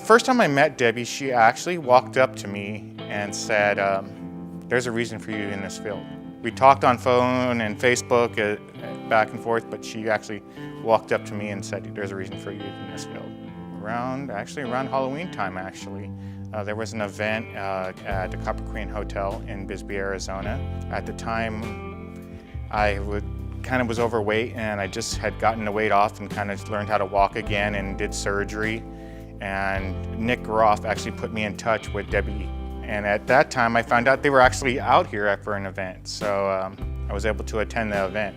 first time I met Debbie, she actually walked up to me and said, there's a reason for you in this field. We talked on phone and Facebook back and forth, but she actually walked up to me and said, there's a reason for you in this field. Around Halloween time, actually. There was an event at the Copper Queen Hotel in Bisbee, Arizona. At the time, I kind of was overweight, and I just had gotten the weight off and kind of learned how to walk again and did surgery. And Nick Groff actually put me in touch with Debbie. And at that time, I found out they were actually out here for an event. So I was able to attend the event.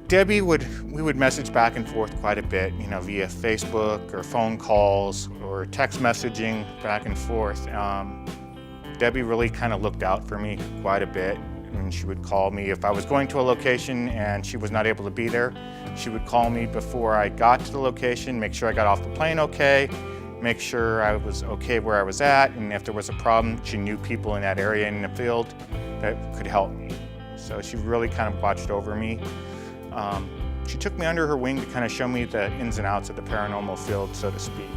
Debbie we would message back and forth quite a bit, via Facebook or phone calls or text messaging back and forth. Debbie really kind of looked out for me quite a bit. And she would call me if I was going to a location and she was not able to be there. She would call me before I got to the location, make sure I got off the plane okay, make sure I was okay where I was at, and if there was a problem, she knew people in that area in the field that could help me. So she really kind of watched over me. She took me under her wing to kind of show me the ins and outs of the paranormal field, so to speak.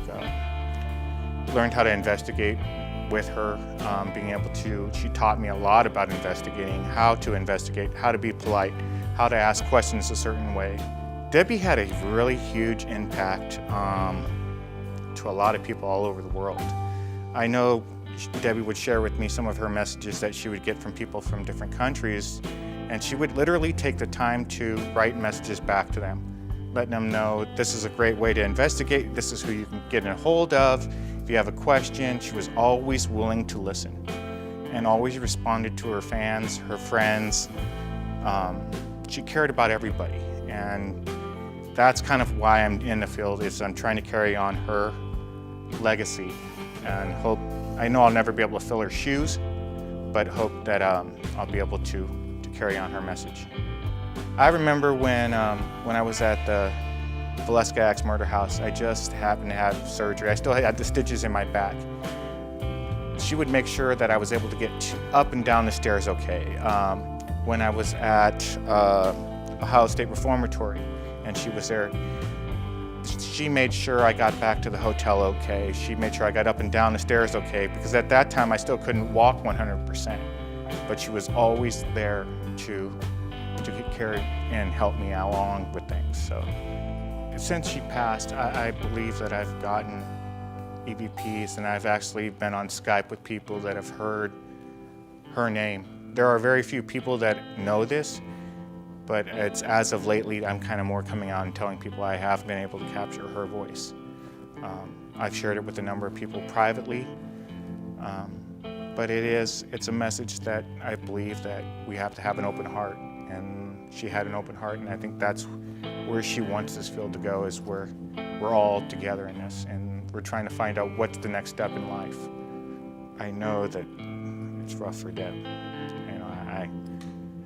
Learned how to investigate with her, she taught me a lot about investigating, how to investigate, how to be polite, how to ask questions a certain way. Debbie had a really huge impact to a lot of people all over the world. I know Debbie would share with me some of her messages that she would get from people from different countries, and she would literally take the time to write messages back to them, letting them know this is a great way to investigate, this is who you can get a hold of. If you have a question, she was always willing to listen and always responded to her fans, her friends. She cared about everybody, and that's kind of why I'm in the field, is I'm trying to carry on her legacy and hope. I know I'll never be able to fill her shoes, but hope that I'll be able to carry on her message. I remember when I was at the Valeska Axe murder house, I just happened to have surgery. I still had the stitches in my back. She would make sure that I was able to get up and down the stairs okay. When I was at Ohio State Reformatory and she was there, she made sure I got back to the hotel okay. She made sure I got up and down the stairs okay, because at that time I still couldn't walk 100%. But she was always there to care and help me along with things. So since she passed, I believe that I've gotten EVPs, and I've actually been on Skype with people that have heard her name. There are very few people that know this, but it's as of lately I'm kind of more coming out and telling people I have been able to capture her voice. I've shared it with a number of people privately, but it's a message that I believe that we have to have an open heart, and she had an open heart, and I think that's where she wants this field to go, is where we're all together in this, and we're trying to find out what's the next step in life. I know that it's rough for Deb.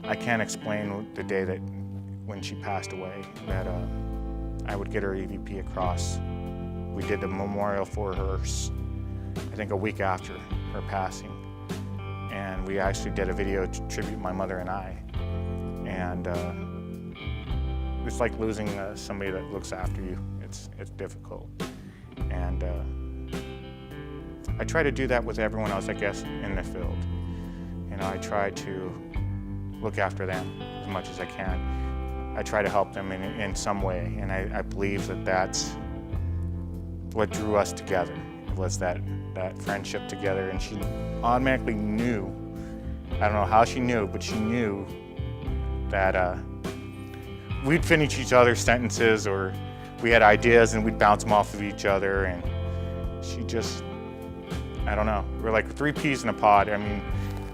I can't explain the day that when she passed away that I would get her EVP across. We did the memorial for her, I think a week after her passing, and we actually did a video to tribute my mother and I. And it's like losing somebody that looks after you. It's difficult. And I try to do that with everyone else, I guess, in the field. I try to look after them as much as I can. I try to help them in some way, and I believe that that's what drew us together, was that friendship together. And she automatically knew, I don't know how she knew, but she knew that we'd finish each other's sentences, or we had ideas and we'd bounce them off of each other, and she just, I don't know, we're like 3 peas in a pod. I mean,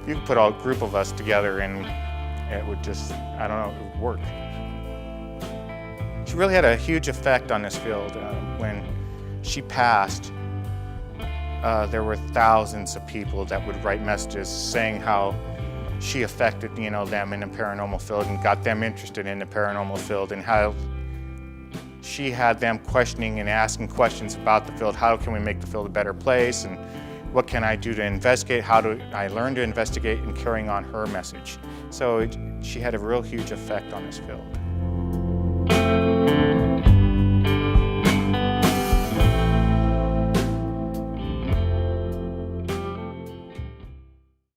you could put a group of us together and it would just, I don't know, it would work. She really had a huge effect on this field. When she passed, there were thousands of people that would write messages saying how she affected, them in the paranormal field and got them interested in the paranormal field, and how she had them questioning and asking questions about the field. How can we make the field a better place, and what can I do to investigate? How do I learn to investigate, and carrying on her message? So she had a real huge effect on this field.